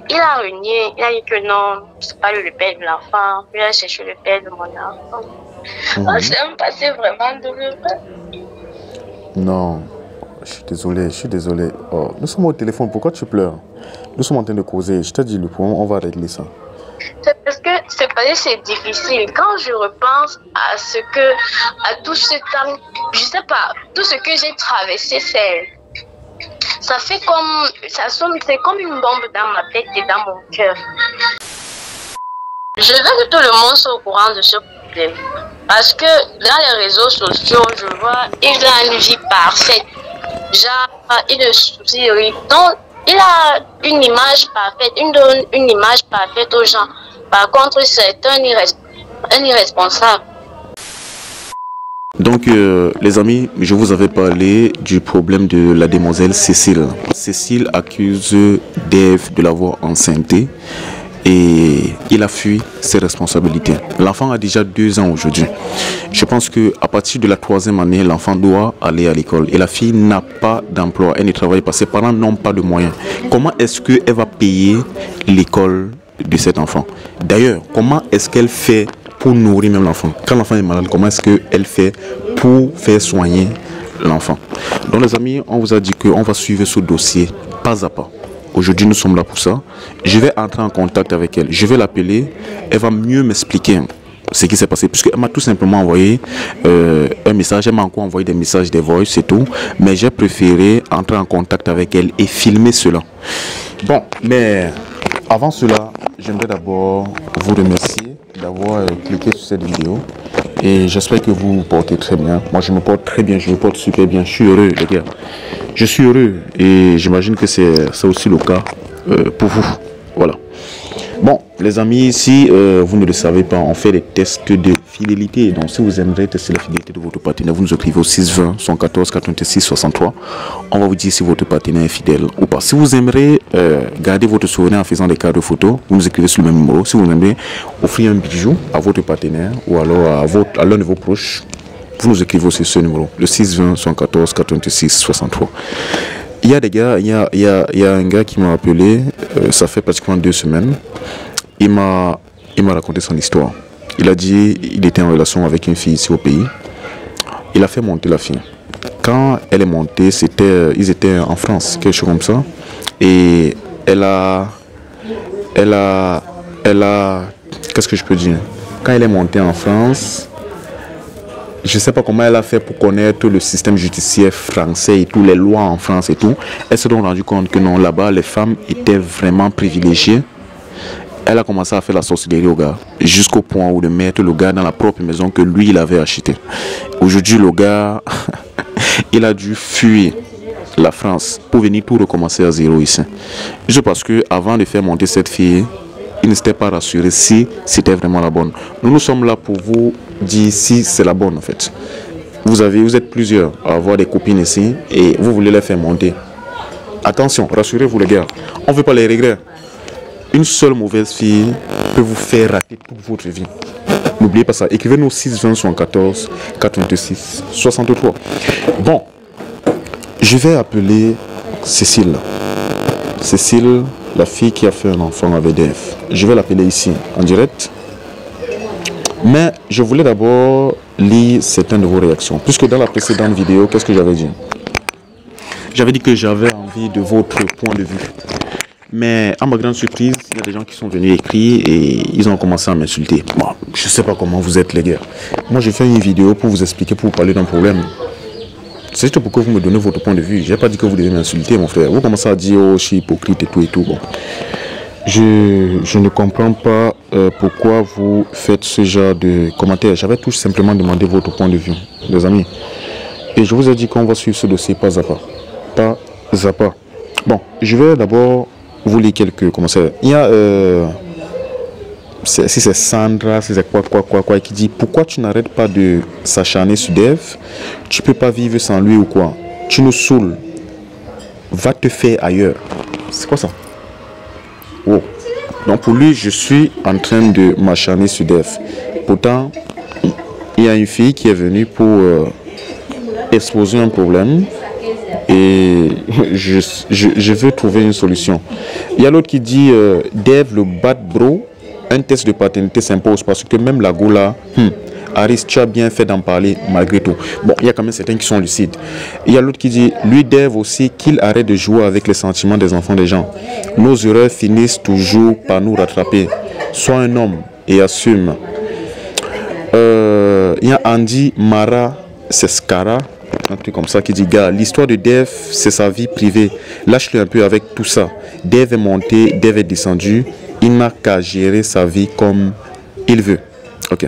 il a renié, il a dit que non, c'est pas le père de l'enfant, il a cherché le père de mon enfant. C'est un passé vraiment douloureux. Non, je suis désolé. Oh, nous sommes au téléphone, pourquoi tu pleures? Nous sommes en train de causer, je t'ai dit le problème, on va régler ça. C'est parce que c'est difficile. Quand je repense à tout ce temps, je sais pas, tout ce que j'ai traversé, ça fait comme, c'est comme une bombe dans ma tête et dans mon cœur. Je veux que tout le monde soit au courant de ce problème. Parce que dans les réseaux sociaux, je vois, il a une vie parfaite. Genre, il ne soucie rien. Donc, il a une image parfaite, il donne une image parfaite aux gens. Par contre, c'est un irresponsable. Donc, les amis, je vous avais parlé du problème de la demoiselle Cécile. Cécile accuse Dave de l'avoir enceinté et il a fui ses responsabilités. L'enfant a déjà 2 ans aujourd'hui. Je pense qu'à partir de la 3e année, l'enfant doit aller à l'école. Et la fille n'a pas d'emploi, elle ne travaille pas. Ses parents n'ont pas de moyens. Comment est-ce qu'elle va payer l'école de cet enfant? D'ailleurs, comment est-ce qu'elle fait pour nourrir même l'enfant? Quand l'enfant est malade, comment est-ce qu'elle fait pour faire soigner l'enfant? Donc les amis, on vous a dit qu'on va suivre ce dossier pas à pas. Aujourd'hui, nous sommes là pour ça. Je vais entrer en contact avec elle. Je vais l'appeler. Elle va mieux m'expliquer ce qui s'est passé. Puisqu'elle m'a tout simplement envoyé un message. Elle m'a encore envoyé des messages, des voix, c'est tout. Mais j'ai préféré entrer en contact avec elle et filmer cela. Bon, mais avant cela, j'aimerais d'abord vous remercier d'avoir cliqué sur cette vidéo. Et j'espère que vous vous portez très bien. Moi, je me porte très bien, je me porte super bien. Je suis heureux, les gars. Je suis heureux et j'imagine que c'est aussi le cas pour vous. Voilà. Bon, les amis, si vous ne le savez pas, on fait des tests de fidélité. Donc, si vous aimeriez tester la fidélité de votre partenaire, vous nous écrivez au 620 114 86 63. On va vous dire si votre partenaire est fidèle ou pas. Si vous aimeriez garder votre souvenir en faisant des cartes de photos, vous nous écrivez sur le même numéro. Si vous aimeriez offrir un bijou à votre partenaire ou alors à l'un de vos proches, vous nous écrivez aussi ce numéro, le 620 114 86 63. Il y a des gars, il y a un gars qui m'a appelé, ça fait pratiquement 2 semaines. Il m'a raconté son histoire. Il a dit il était en relation avec une fille ici au pays. Il a fait monter la fille. Quand elle est montée, ils étaient en France, quelque chose comme ça. Et elle a, qu'est-ce que je peux dire? Quand elle est montée en France, je ne sais pas comment elle a fait pour connaître le système judiciaire français et toutes les lois en France et tout. Elle s'est donc rendue compte que non, là-bas, les femmes étaient vraiment privilégiées. Elle a commencé à faire la sorcellerie au gars, jusqu'au point où de mettre le gars dans la propre maison que lui, il avait achetée. Aujourd'hui, le gars, il a dû fuir la France pour venir tout recommencer à zéro ici. Juste parce que avant de faire monter cette fille, il ne s'était pas rassuré si c'était vraiment la bonne. Nous sommes là pour vous dire si c'est la bonne en fait. Vous êtes plusieurs à avoir des copines ici et vous voulez les faire monter. Attention, rassurez-vous les gars, on ne veut pas les regrets. Une seule mauvaise fille peut vous faire rater toute votre vie. N'oubliez pas ça. Écrivez-nous 620 114 86 63. Bon, je vais appeler Cécile. Cécile, la fille qui a fait un enfant avec Dave. Je vais l'appeler ici en direct. Mais je voulais d'abord lire certaines de vos réactions. Puisque dans la précédente vidéo, qu'est-ce que j'avais dit? J'avais dit que j'avais envie de votre point de vue. Mais à ma grande surprise, il y a des gens qui sont venus écrire et ils ont commencé à m'insulter. Bon, je ne sais pas comment vous êtes les gars. Moi j'ai fait une vidéo pour vous expliquer, pour vous parler d'un problème. C'est juste pour que vous me donnez votre point de vue. Je n'ai pas dit que vous devez m'insulter mon frère. Vous commencez à dire oh je suis hypocrite et tout et tout. Bon. Je ne comprends pas pourquoi vous faites ce genre de commentaires. J'avais tout simplement demandé votre point de vue, les amis. Et je vous ai dit qu'on va suivre ce dossier pas à pas. Pas à pas. Bon, je vais d'abord vous lire quelques commentaires. Il y a, si c'est Sandra, si c'est quoi, qui dit pourquoi tu n'arrêtes pas de s'acharner sur Dave? Tu peux pas vivre sans lui ou quoi? Tu nous saoules. Va te faire ailleurs. C'est quoi ça? Oh. Donc pour lui, je suis en train de m'acharner sur Dave. Pourtant, il y a une fille qui est venue pour exposer un problème et je veux trouver une solution. Il y a l'autre qui dit Dave, le bad bro, un test de paternité s'impose parce que même la gola, Aris, tu as bien fait d'en parler malgré tout. Bon, il y a quand même certains qui sont lucides. Il y a l'autre qui dit, lui Dave aussi, qu'il arrête de jouer avec les sentiments des enfants des gens. Nos erreurs finissent toujours par nous rattraper. Sois un homme et assume. Il y a Andy Mara Seskara, un truc comme ça, qui dit, gars, l'histoire de Dave, c'est sa vie privée. Lâche-le un peu avec tout ça. Dave est monté, Dave est descendu. Il n'a qu'à gérer sa vie comme il veut. Ok.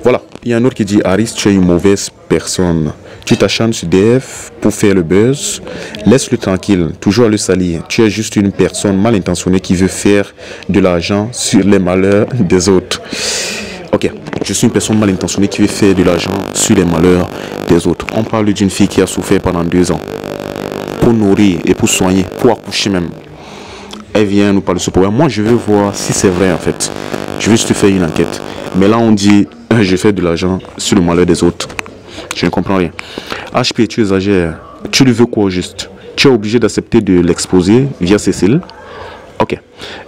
Voilà. Il y a un autre qui dit, Aris, tu es une mauvaise personne. Tu t'acharnes sur Dave pour faire le buzz. Laisse-le tranquille, toujours à le salir. Tu es juste une personne mal intentionnée qui veut faire de l'argent sur les malheurs des autres. Ok, je suis une personne mal intentionnée qui veut faire de l'argent sur les malheurs des autres. On parle d'une fille qui a souffert pendant 2 ans pour nourrir et pour soigner, pour accoucher même. Elle vient nous parler de ce problème. Moi, je veux voir si c'est vrai en fait. Je veux juste faire une enquête. Mais là, on dit, je fais de l'argent sur le malheur des autres. Je ne comprends rien. HP, tu exagères. Tu lui veux quoi juste? Tu es obligé d'accepter de l'exposer via Cécile. Ok.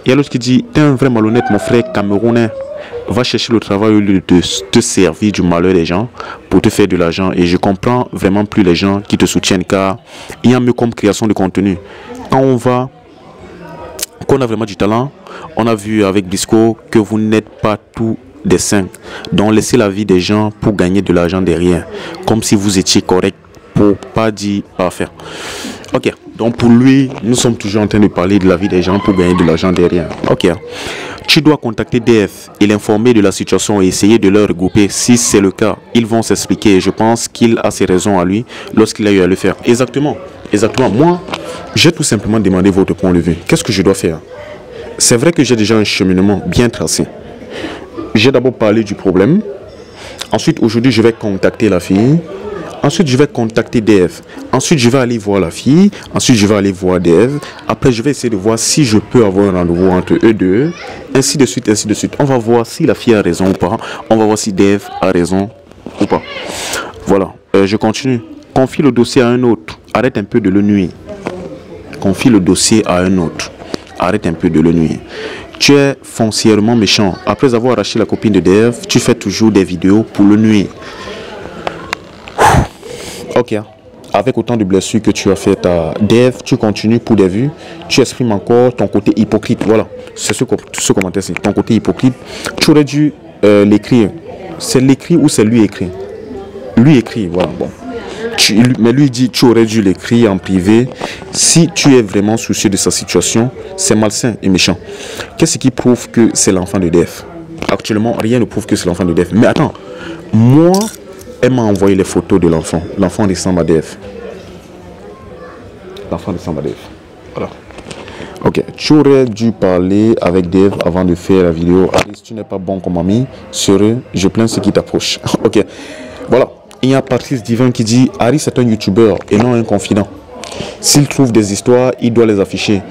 Il y a l'autre qui dit, t'es un vrai malhonnête, mon frère camerounais. Va chercher le travail au lieu de te servir du malheur des gens pour te faire de l'argent. Et je comprends vraiment plus les gens qui te soutiennent car il y a mieux comme création de contenu. Quand on a vraiment du talent, on a vu avec Bisco que vous n'êtes pas tous des saints. Donc laissez la vie des gens pour gagner de l'argent derrière. Comme si vous étiez correct pour pas dire pas faire. Ok, donc pour lui, nous sommes toujours en train de parler de la vie des gens pour gagner de l'argent derrière. Ok. Tu dois contacter DF et l'informer de la situation et essayer de leur regrouper. Si c'est le cas, ils vont s'expliquer. Je pense qu'il a ses raisons à lui lorsqu'il a eu à le faire. Exactement. Exactement. Moi, j'ai tout simplement demandé votre point de vue. Qu'est-ce que je dois faire? C'est vrai que j'ai déjà un cheminement bien tracé. J'ai d'abord parlé du problème. Ensuite, aujourd'hui, je vais contacter la fille. Ensuite, je vais contacter Dave. Ensuite, je vais aller voir la fille. Ensuite, je vais aller voir Dave. Après, je vais essayer de voir si je peux avoir un rendez-vous entre eux deux. Ainsi de suite, ainsi de suite. On va voir si la fille a raison ou pas. On va voir si Dave a raison ou pas. Voilà. Je continue. Confie le dossier à un autre. Arrête un peu de le nuire. Confie le dossier à un autre. Arrête un peu de le nuire. Tu es foncièrement méchant. Après avoir arraché la copine de Dave, tu fais toujours des vidéos pour le nuire. Ok, avec autant de blessures que tu as fait à Dave, tu continues pour des vues, tu exprimes encore ton côté hypocrite. Voilà, c'est ce commentaire-ci, ton côté hypocrite. Tu aurais dû l'écrire. C'est l'écrit ou c'est lui écrit? Lui écrit, voilà, bon. Mais lui dit, tu aurais dû l'écrire en privé. Si tu es vraiment soucieux de sa situation, c'est malsain et méchant. Qu'est-ce qui prouve que c'est l'enfant de Dave? Actuellement, rien ne prouve que c'est l'enfant de Dave. Mais attends, moi... Elle m'a envoyé les photos de l'enfant. L'enfant ressemble à Dave. L'enfant ressemble à Dave. Voilà. Ok. Tu aurais dû parler avec Dave avant de faire la vidéo. Alice, tu n'es pas bon comme ami. Sérieux, je plains ceux qui t'approchent. Ok. Voilà. Il y a Patrice Divin qui dit, Harry c'est un YouTuber et non un confident. S'il trouve des histoires, il doit les afficher.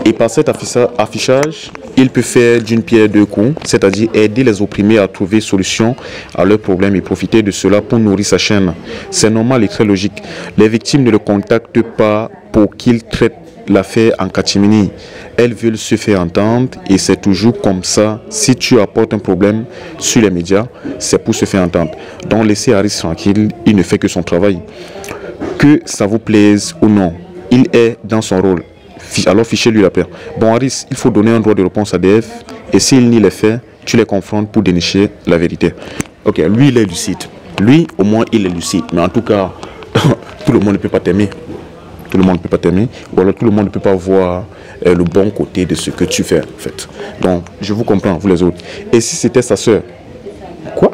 Et par cet affichage, il peut faire d'une pierre deux coups, c'est-à-dire aider les opprimés à trouver solution à leurs problèmes et profiter de cela pour nourrir sa chaîne. C'est normal et très logique. Les victimes ne le contactent pas pour qu'il traite l'affaire en catimini. Elles veulent se faire entendre et c'est toujours comme ça. Si tu apportes un problème sur les médias, c'est pour se faire entendre. Donc laissez Harris tranquille, il ne fait que son travail. Que ça vous plaise ou non, il est dans son rôle. Alors fichez-lui la paix. Bon Harris, il faut donner un droit de réponse à DF et s'il nie les faits, tu les confrontes pour dénicher la vérité. Ok, lui il est lucide. Lui au moins il est lucide. Mais en tout cas, tout le monde ne peut pas t'aimer. Tout le monde ne peut pas t'aimer. Ou alors tout le monde ne peut pas voir le bon côté de ce que tu fais en fait. Donc je vous comprends, vous les autres. Et si c'était sa soeur? Quoi?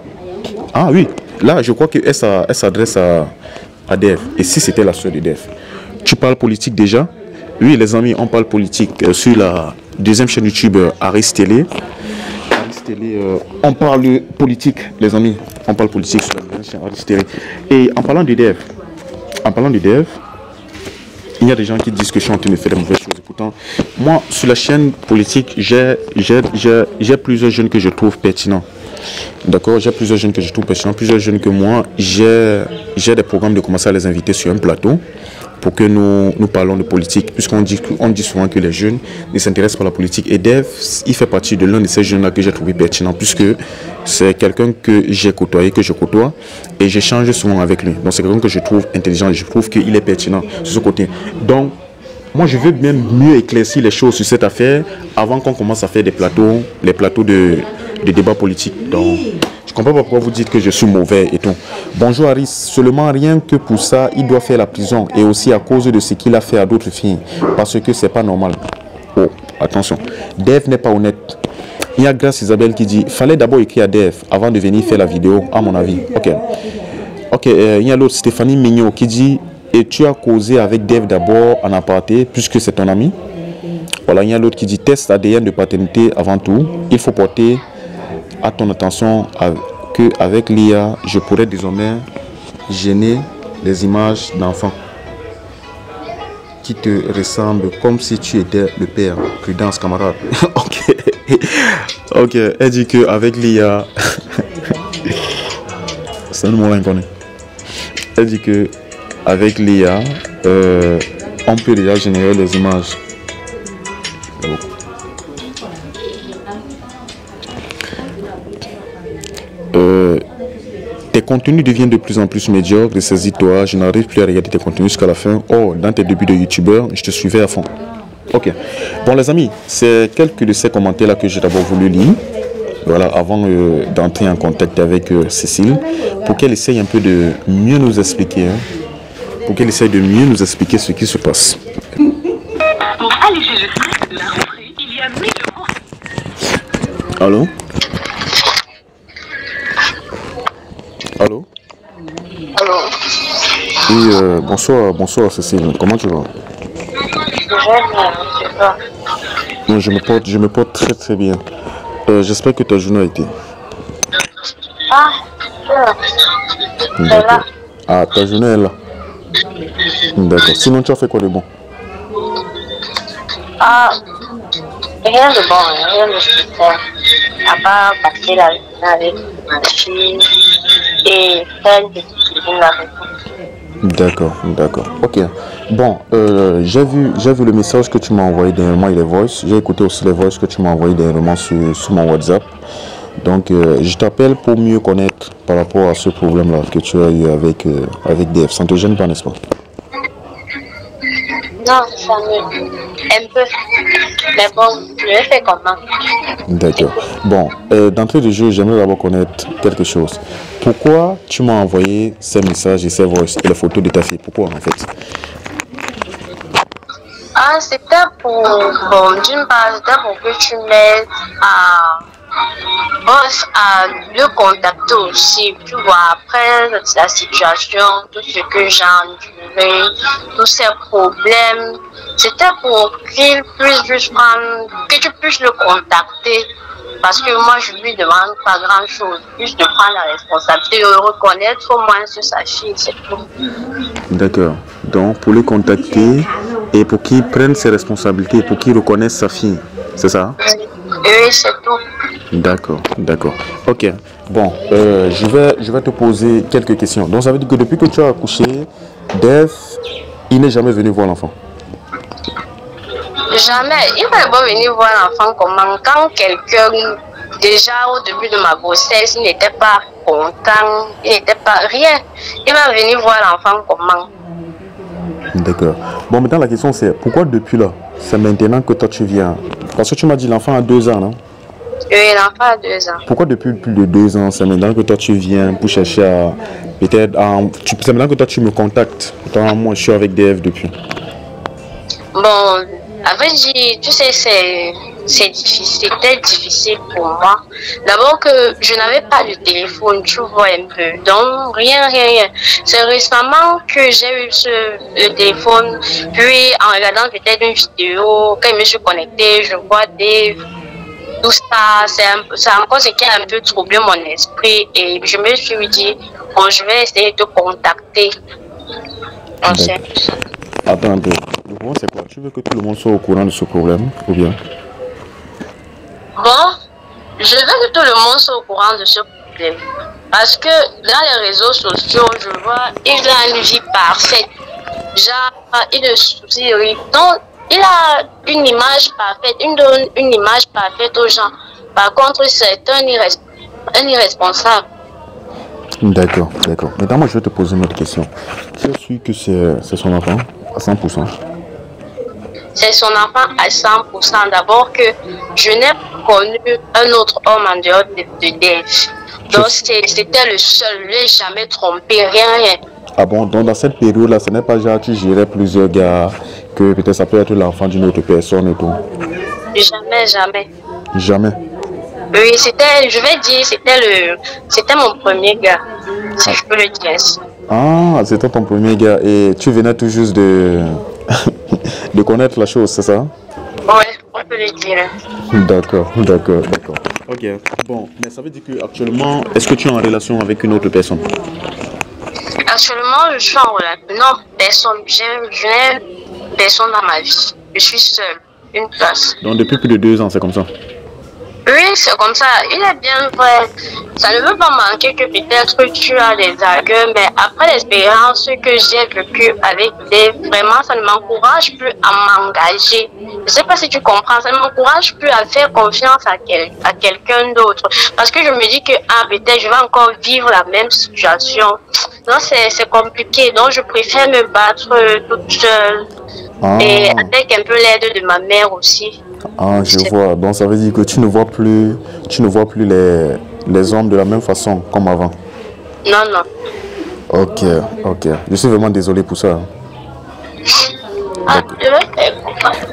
Ah oui, là je crois qu'elle s'adresse à Dev. Et si c'était la soeur de Dev? Tu parles politique déjà? Oui les amis, on parle politique sur la deuxième chaîne YouTube Aris Télé. On parle politique les amis. On parle politique sur la deuxième chaîne Aris Télé. Et en parlant de Dev, il y a des gens qui disent que je suis en train de faire de mauvaises choses. Pourtant, moi, sur la chaîne politique, j'ai plusieurs jeunes que je trouve pertinents. D'accord? J'ai plusieurs jeunes que je trouve pertinents. Plusieurs jeunes que moi, j'ai des programmes de commencer à les inviter sur un plateau pour que nous parlons de politique, puisqu'on dit souvent que les jeunes ne s'intéressent pas à la politique. Et Dave, il fait partie de l'un de ces jeunes-là que j'ai trouvé pertinent, puisque c'est quelqu'un que j'ai côtoyé, que je côtoie, et j'échange souvent avec lui. Donc c'est quelqu'un que je trouve intelligent et je trouve qu'il est pertinent sur ce côté. Donc, moi, je veux bien mieux éclaircir les choses sur cette affaire avant qu'on commence à faire les plateaux de débat politique. Donc, je comprends pas pourquoi vous dites que je suis mauvais et tout. Bonjour Harris, seulement rien que pour ça, il doit faire la prison et aussi à cause de ce qu'il a fait à d'autres filles. Parce que c'est pas normal. Oh, attention. Dave n'est pas honnête. Il y a Grâce Isabelle qui dit, fallait d'abord écrire à Dave avant de venir faire la vidéo, à mon avis. Ok, il y a l'autre Stéphanie Mignot qui dit, et tu as causé avec Dave d'abord en aparté puisque c'est ton ami. Voilà, il y a l'autre qui dit, test ADN de paternité avant tout. Il faut porter à ton attention qu'avec l'IA, je pourrais désormais gêner les images d'enfants qui te ressemblent comme si tu étais le père. Prudence, camarade. Ok, elle dit qu'avec l'IA, c'est un mot inconnu. Elle dit qu'avec l'IA, on peut déjà générer les images. Tes contenus deviennent de plus en plus médiocres, saisis-toi, je n'arrive plus à regarder tes contenus jusqu'à la fin. Oh, dans tes débuts de youtubeur, je te suivais à fond. Ok. Bon les amis, c'est quelques de ces commentaires-là que j'ai d'abord voulu lire. Voilà, avant d'entrer en contact avec Cécile, pour qu'elle essaye un peu de mieux nous expliquer, pour qu'elle essaye de mieux nous expliquer ce qui se passe. Pour alléger le stress de la rentrée, il y a 1000 euros. Allô? Allô? Allô? Oui, bonsoir Cécile, comment tu vas? Non, je me porte très très bien. J'espère que ta journée a été. D'accord. Ah, ta journée est là. D'accord. Sinon, tu as fait quoi de bon? Rien de bon, rien de spécial. À part passer la journée avec ma fille et faire une petite cuisine avec vous. D'accord. Ok. Bon, j'ai vu le message que tu m'as envoyé dernièrement et les voices. J'ai écouté aussi les voices que tu m'as envoyé dernièrement sur mon WhatsApp. Donc, je t'appelle pour mieux connaître par rapport à ce problème-là que tu as eu avec DF. Ça ne te gêne pas, n'est-ce pas? Non, ça me... un peu. Mais bon, je le fais comment? D'accord. Bon, d'entrée de jeu, j'aimerais d'abord connaître quelque chose. Pourquoi tu m'as envoyé ces messages et ces voices et les photos de ta fille? Pourquoi en fait? C'était pour... Bon, d'une part, c'était pour que tu m'aides à le contacter aussi. Tu vois, après la situation, tout ce que j'ai enduré, tous ces problèmes, c'était pour qu'il puisse juste prendre, que tu puisses le contacter. Parce que moi, je lui demande pas grand-chose, juste de prendre la responsabilité, de le reconnaître au moins sur sa fille, c'est tout. D'accord. Donc, pour le contacter et pour qu'il prenne ses responsabilités, pour qu'il reconnaisse sa fille, c'est ça? Oui, c'est tout. D'accord. Ok. Bon, je vais te poser quelques questions. Donc, ça veut dire que depuis que tu as accouché, Dave, il n'est jamais venu voir l'enfant? Jamais. Il va pas venir voir l'enfant comment. Quand quelqu'un, déjà au début de ma grossesse, il n'était pas content, il n'était pas rien. Il va venir voir l'enfant comment. D'accord. Bon, maintenant la question c'est, pourquoi depuis là? C'est maintenant que toi tu viens? Parce que tu m'as dit l'enfant a 2 ans, non? Oui, l'enfant a 2 ans. Pourquoi depuis plus de 2 ans, c'est maintenant que toi tu viens pour chercher à... Peut-être... C'est maintenant que toi tu me contactes. Pourtant, moi je suis avec DF depuis. Bon, avec tu sais, c'était difficile pour moi. D'abord que je n'avais pas de téléphone, tu vois un peu. Donc, rien. C'est récemment que j'ai eu le téléphone. Puis, en regardant peut-être une vidéo, quand je me suis connectée, je vois tout ça. C'est encore ce qui a un peu troublé mon esprit. Et je me suis dit, bon, je vais essayer de te contacter. Attends un peu. Le problème c'est quoi? Tu veux que tout le monde soit au courant de ce problème ou bien? Bon, je veux que tout le monde soit au courant de ce problème. Parce que dans les réseaux sociaux, je vois, ils ont une vie parfaite. Genre, une soucierie. Donc, il a une image parfaite, il donne une image parfaite aux gens. Par contre, c'est un irresponsable. D'accord, d'accord. Maintenant, moi, je vais te poser une autre question. Tu es sûr que c'est son enfant à 100%? C'est son enfant à 100%. D'abord que je n'ai connu un autre homme en dehors de Dave. Donc, c'était le seul. Je ne l'ai jamais trompé, rien. Ah bon, donc dans cette période-là, ce n'est pas genre tu gérais plusieurs gars, que peut-être ça peut être l'enfant d'une autre personne et tout? Jamais, jamais. Jamais? Oui, je vais dire, c'était mon premier gars, si je peux le dire ainsi. Ah, c'était ton premier gars et tu venais tout juste de, de connaître la chose, c'est ça? Ouais, on peut le dire. D'accord, d'accord, d'accord. Ok, bon, mais ça veut dire qu'actuellement, est-ce que tu es en relation avec une autre personne? Actuellement, je suis en relation. Non, personne. Je n'ai personne dans ma vie. Je suis seule, une place. Donc depuis plus de 2 ans, c'est comme ça? Oui, c'est comme ça. Il est bien vrai. Ça ne veut pas manquer que peut-être tu as des arguments, mais après l'expérience que j'ai vécue avec Dave, vraiment, ça ne m'encourage plus à m'engager. Je ne sais pas si tu comprends, ça ne m'encourage plus à faire confiance à quelqu'un d'autre. Parce que je me dis que peut-être je vais encore vivre la même situation. Donc, c'est compliqué. Donc, je préfère me battre toute seule. Et avec un peu l'aide de ma mère aussi. Ah, je vois. Donc ça veut dire que tu ne vois plus les hommes de la même façon comme avant. Non, non. Ok, ok. Je suis vraiment désolé pour ça.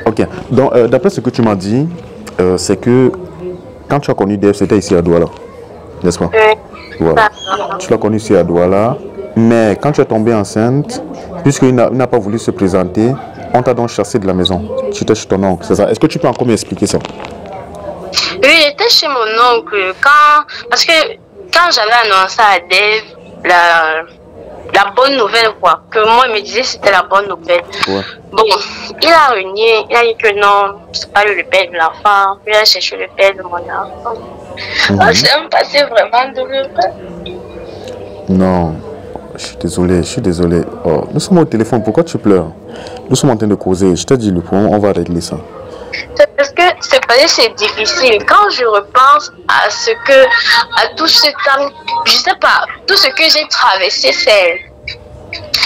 Ok. Donc d'après ce que tu m'as dit, c'est que quand tu as connu Dave, c'était ici à Douala, n'est-ce pas? Voilà. Tu l'as connu ici à Douala, mais quand tu es tombée enceinte, puisqu'il n'a pas voulu se présenter, on t'a donc chassé de la maison. Tu étais chez ton oncle, c'est ça? Est-ce que tu peux encore m'expliquer ça? Oui, j'étais chez mon oncle. Parce que quand j'avais annoncé à Dave la bonne nouvelle, quoi, que moi, il me disait que c'était la bonne nouvelle. Ouais. Bon, il a renié, il a dit que non, c'est pas le père de l'enfant. Il a cherché le père de mon enfant. C'est un passé vraiment douloureux. Non. Je suis désolé, je suis désolé. Oh, nous sommes au téléphone, pourquoi tu pleures? Nous sommes en train de causer, je t'ai dit le point, on va régler ça. C'est parce que c'est difficile. Quand je repense à tout ce temps, je sais pas, tout ce que j'ai traversé,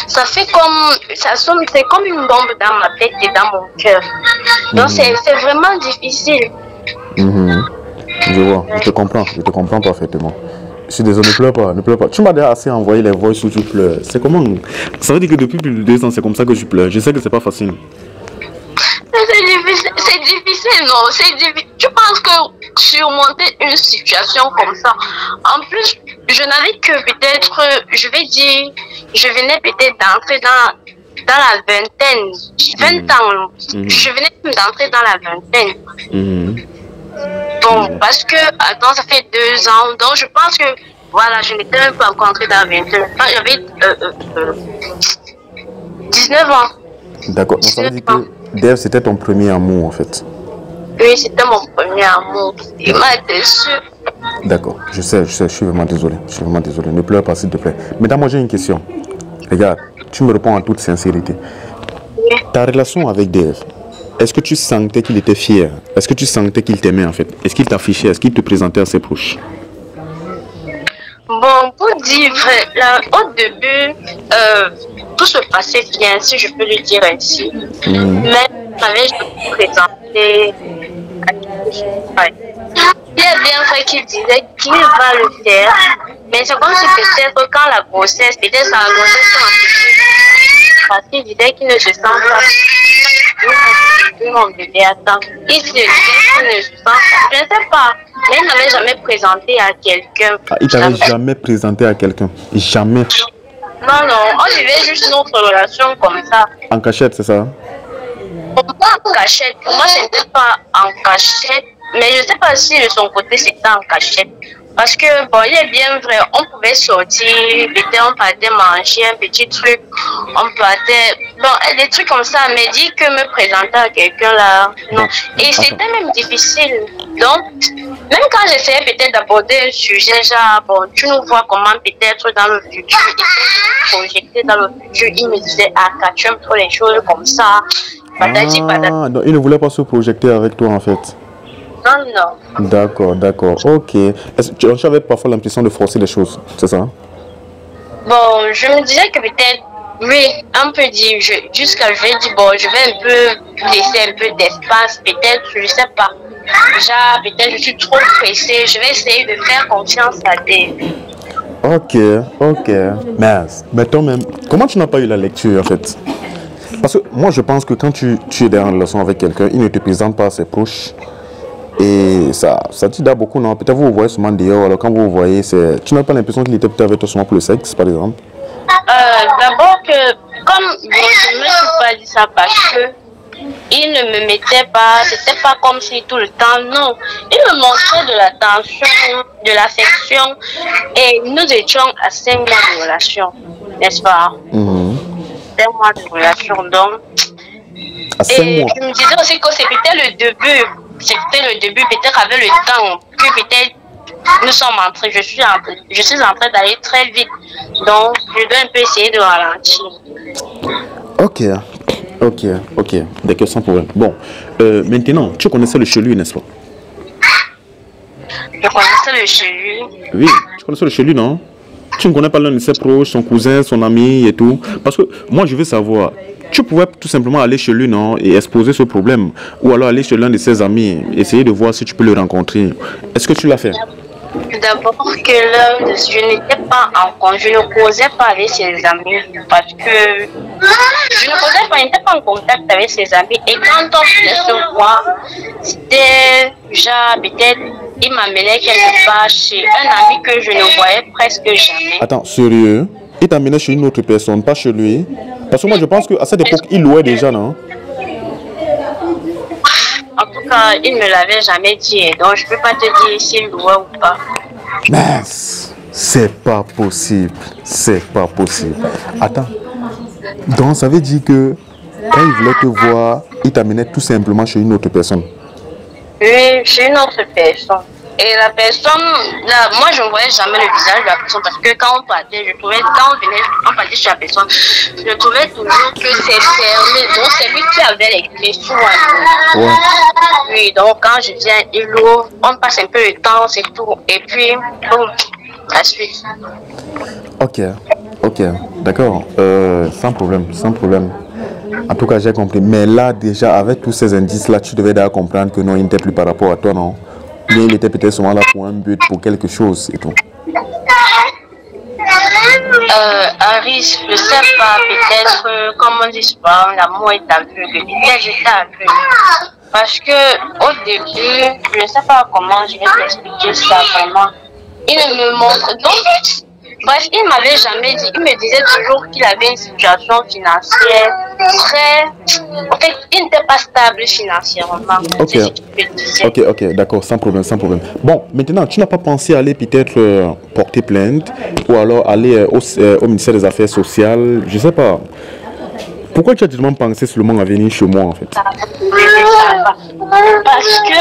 ça fait c'est comme une bombe dans ma tête et dans mon cœur. Donc c'est vraiment difficile. Je vois, je te comprends parfaitement. Je suis désolé, ne pleure pas, ne pleure pas. Tu m'as déjà assez envoyé les voix où tu pleures. C'est comment? Ça veut dire que depuis plus de 2 ans, c'est comme ça que tu pleures. Je sais que c'est pas facile. C'est difficile, non? C'est difficile. Tu penses que surmonter une situation comme ça, en plus, je n'avais que peut-être, je vais dire, je venais peut-être d'entrer dans la vingtaine. 20 ans. Je venais d'entrer dans la vingtaine. Bon, parce que, attends, ça fait 2 ans, donc je pense que, voilà, je n'étais même pas encore entrée dans la vingtaine. J'avais 19 ans. D'accord, donc ça veut dire que Dave, c'était ton premier amour, en fait. Oui, c'était mon premier amour. Il m'a déçu. D'accord, je sais, je suis vraiment désolé. Je suis vraiment désolé. Ne pleure pas, s'il te plaît. Maintenant, moi, j'ai une question. Regarde, tu me réponds en toute sincérité. Oui. Ta relation avec Dave, est-ce que tu sentais qu'il était fier? Est-ce que tu sentais qu'il t'aimait, en fait? Est-ce qu'il t'affichait? Est-ce qu'il te présentait à ses proches? Bon, pour dire vrai, au début, tout se passait bien, si je peux le dire ainsi. Mais j'avais présenté à quelque chose. Il est bien vrai qu'il disait qu'il va le faire, mais c'est comme si peut-être quand la grossesse, peut-être sa grossesse s'est parce qu'il disait qu'il ne se sent pas. Mon bébé attend. Il se disait qu'il ne se sent pas. Je ne sais pas. Mais il n'avait jamais présenté à quelqu'un. Ah, il t'avait jamais présenté à quelqu'un? Jamais? Non, non. On vivait juste notre relation comme ça. En cachette, c'est ça? Pas en cachette. Pour moi, ce n'était pas en cachette. Mais je ne sais pas si de son côté, c'était en cachette. Parce que, bon, il est bien vrai, on pouvait sortir, peut-être on partait manger un petit truc, on partait, bon, des trucs comme ça, mais dire que me présenter à quelqu'un là, non. Et c'était même difficile. Donc, Même quand j'essayais peut-être d'aborder un sujet, genre, bon, tu nous vois comment peut-être dans le futur, essayer de nous projeter dans le futur, il me disait, ah, quand tu aimes trop les choses comme ça, patati patata. Ah, donc il ne voulait pas se projeter avec toi en fait. Non, non. D'accord, d'accord, ok. Tu avais parfois l'impression de forcer les choses, c'est ça? Bon, je me disais que peut-être, oui, un peu dit, jusqu'à je vais dire, bon, je vais un peu laisser un peu d'espace, peut-être, je sais pas. Genre, peut-être je suis trop pressée, je vais essayer de faire confiance à Dave. Ok, ok. Mais toi-même, comment tu n'as pas eu la lecture en fait? Parce que moi je pense que quand tu es dans une relation avec quelqu'un, il ne te présente pas à ses proches. Et ça t'aide beaucoup, non? Peut-être vous vous voyez seulement dehors, alors quand vous vous voyez, tu n'as pas l'impression qu'il était peut-être avec toi seulement pour le sexe, par exemple? D'abord que, comme bon, je ne me suis pas dit ça parce que il ne me mettait pas, c'était pas comme si tout le temps, non. Il me montrait de l'attention, de l'affection, et nous étions à 5 mois de relation, n'est-ce pas? 5 mois de relation, donc. À 5 mois. Je me disais aussi que c'était le début, peut-être avec le temps, que peut-être nous sommes entrés, je suis en train d'aller très vite, donc je dois un peu essayer de ralentir. Ok, d'accord, sans problème. Bon, maintenant, tu connaissais le chelui, n'est-ce pas? Je connaissais le chelui. Oui, tu connaissais le chelui, non? Tu ne connais pas l'un de ses proches, son cousin, son ami et tout. Parce que moi, je veux savoir, tu pouvais tout simplement aller chez lui, non? Et exposer ce problème. Ou alors aller chez l'un de ses amis, essayer de voir si tu peux le rencontrer. Est-ce que tu l'as fait? D'abord que là, je n'étais pas je ne causais pas avec ses amis parce que je n'étais pas en contact avec ses amis. Et quand on venait se voir, c'était genre peut-être, il m'amenait quelque part chez un ami que je ne voyais presque jamais. Attends, sérieux? Il t'amenait chez une autre personne, pas chez lui? Parce que moi je pense qu'à cette époque, il louait déjà, non? En tout cas, il ne me l'avait jamais dit, donc je ne peux pas te dire s'il louait ou pas. Mais c'est pas possible, c'est pas possible. Attends, donc ça veut dire que quand il voulait te voir, il t'amenait tout simplement chez une autre personne? Oui, chez une autre personne. Et la personne, là, moi je ne voyais jamais le visage de la personne parce que quand on partait, je trouvais, quand on partait chez la personne, je trouvais toujours que c'est fermé. Donc c'est lui qui avait les clés sur moi. Ouais. Oui, donc quand je viens, il ouvre, on passe un peu de temps, c'est tout. Et puis, bon, la suite. Ok, d'accord. Sans problème, sans problème. En tout cas, j'ai compris. Mais là, déjà, avec tous ces indices-là, tu devais déjà comprendre que non, il n'était plus par rapport à toi, non? Mais il était peut-être seulement là pour un but, pour quelque chose et tout. Harry, je sais pas, peut-être, comme on dit souvent, l'amour est aveugle. Peut-être j'étais aveugle. Parce que au début, je ne sais pas comment je vais t'expliquer ça vraiment. Il me montre. Donc, bref, il m'avait jamais dit. Il me disait toujours qu'il avait une situation financière très. En fait, il n'était pas stable financièrement. Ok, d'accord, sans problème, sans problème. Bon, maintenant, tu n'as pas pensé aller peut-être porter plainte ou alors aller au ministère des Affaires sociales, je sais pas. Pourquoi tu as tellement pensé seulement à venir chez moi en fait? Parce que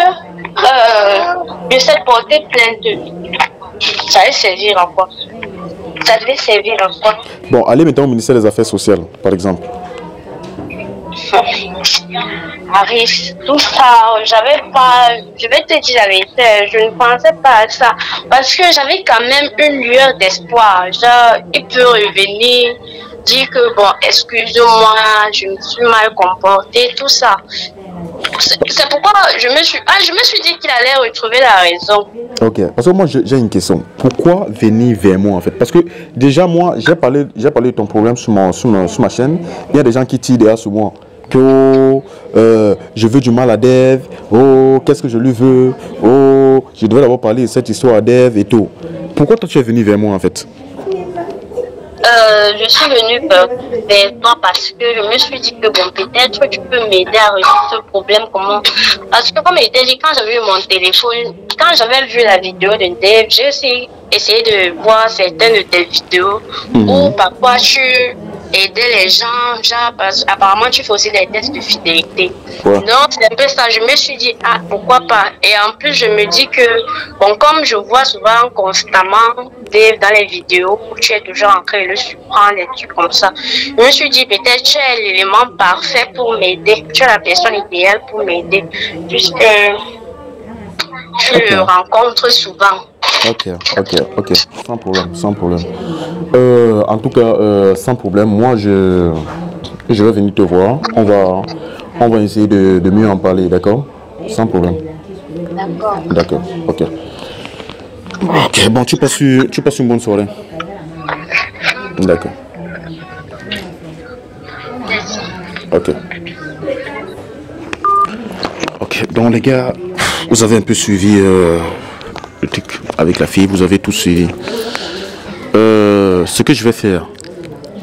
je sais porter plainte. Ça allait servir en quoi? Ça devait servir en quoi? Bon, allez maintenant au ministère des Affaires sociales, par exemple. Arif, tout ça, j'avais pas, je vais te dire la vérité, je ne pensais pas à ça. Parce que j'avais quand même une lueur d'espoir. Genre, il peut revenir, dire que bon, excuse-moi, je me suis mal comportée, tout ça. C'est pourquoi je me suis dit qu'il allait retrouver la raison. Ok, parce que moi j'ai une question. Pourquoi venir vers moi en fait? Parce que déjà moi j'ai parlé de ton problème sur ma chaîne. Il y a des gens qui tirent derrière sur moi. Que je veux du mal à Dev. Oh, qu'est-ce que je lui veux? Oh, je devais d'abord parler de cette histoire à Dev et tout. Pourquoi toi tu es venu vers moi en fait? Je suis venue vers toi parce que je me suis dit que bon, peut-être tu peux m'aider à résoudre ce problème. Comment? Parce que comme je t'ai dit, quand j'avais eu mon téléphone, quand j'avais vu la vidéo de Dev, j'ai aussi essayé de voir certaines de tes vidéos où parfois tu aider les gens, genre, apparemment tu fais aussi des tests de fidélité. Ouais. Donc c'est un peu ça, je me suis dit, ah pourquoi pas. Et en plus je me dis que, bon, comme je vois souvent constamment Dave dans les vidéos, tu es toujours en train de le surprendre, des trucs comme ça. Je me suis dit, peut-être tu es l'élément parfait pour m'aider, tu es la personne idéale pour m'aider, puisque je le rencontre souvent. Ok, sans problème, sans problème. En tout cas, sans problème, moi je vais venir te voir. On va essayer de mieux en parler, d'accord? Sans problème. D'accord, ok. Ok, bon, tu passes une bonne soirée. D'accord. Ok. Ok, donc les gars, vous avez un peu suivi le truc avec la fille, vous avez tout suivi. Ce que je vais faire,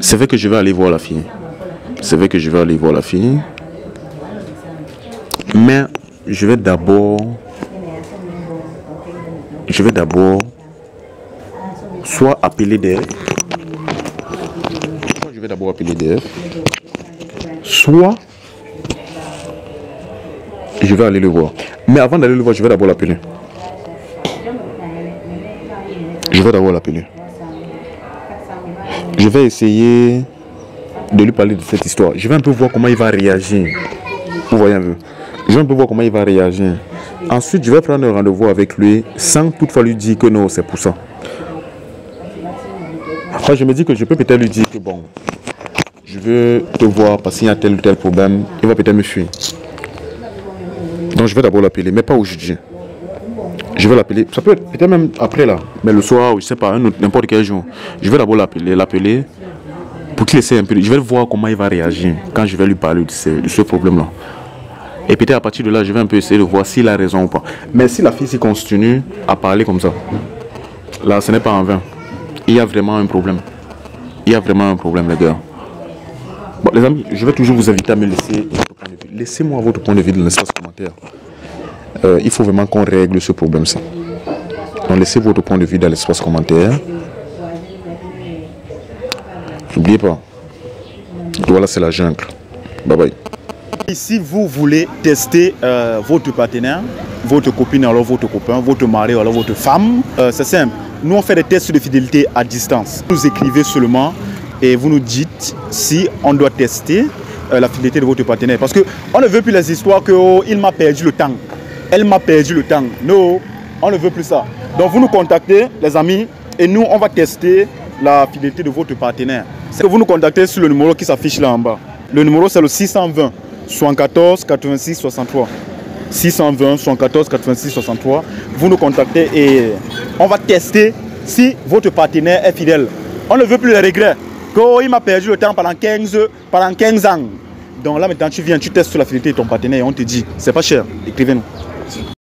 c'est vrai que je vais aller voir la fille. Mais je vais d'abord soit appeler DF. Soit je vais aller le voir. Mais avant d'aller le voir, je vais d'abord l'appeler. Je vais essayer de lui parler de cette histoire. Je vais un peu voir comment il va réagir. Vous voyez un peu. Je vais un peu voir comment il va réagir. Ensuite, je vais prendre un rendez-vous avec lui sans toutefois lui dire que non, c'est pour ça. Enfin, je me dis que je peux peut-être lui dire que bon, je veux te voir parce qu'il y a tel ou tel problème. Il va peut-être me fuir. Donc, je vais d'abord l'appeler, mais pas aujourd'hui. Je vais l'appeler, ça peut être peut-être même après là, mais le soir ou je sais pas, n'importe quel jour. Je vais d'abord l'appeler pour qu'il essaie un peu. Je vais voir comment il va réagir quand je vais lui parler de ce problème-là. Et peut-être à partir de là, je vais un peu essayer de voir s'il a raison ou pas. Mais si la fille continue à parler comme ça, là, ce n'est pas en vain. Il y a vraiment un problème. Les gars. Bon, les amis, je vais toujours vous inviter à me laisser votre point de vue. Laissez-moi votre point de vue dans l'espace commentaire. Il faut vraiment qu'on règle ce problème-ci. Donc laissez votre point de vue dans l'espace commentaire. N'oubliez pas. Voilà, c'est la jungle. Bye bye. Si vous voulez tester votre partenaire, votre copine, alors votre copain, votre mari, alors votre femme, c'est simple. Nous on fait des tests de fidélité à distance. Vous écrivez seulement et vous nous dites si on doit tester la fidélité de votre partenaire. Parce qu'on ne veut plus les histoires que oh, il m'a perdu le temps. Elle m'a perdu le temps. Non, on ne veut plus ça. Donc vous nous contactez, les amis, et nous, on va tester la fidélité de votre partenaire. C'est que vous nous contactez sur le numéro qui s'affiche là en bas. Le numéro, c'est le 620 74 86 63. 620 74 86 63. Vous nous contactez et on va tester si votre partenaire est fidèle. On ne veut plus les regrets. Il m'a perdu le temps pendant 15 ans. Donc là, maintenant, tu viens, tu testes sur la fidélité de ton partenaire et on te dit, c'est pas cher. Écrivez-nous.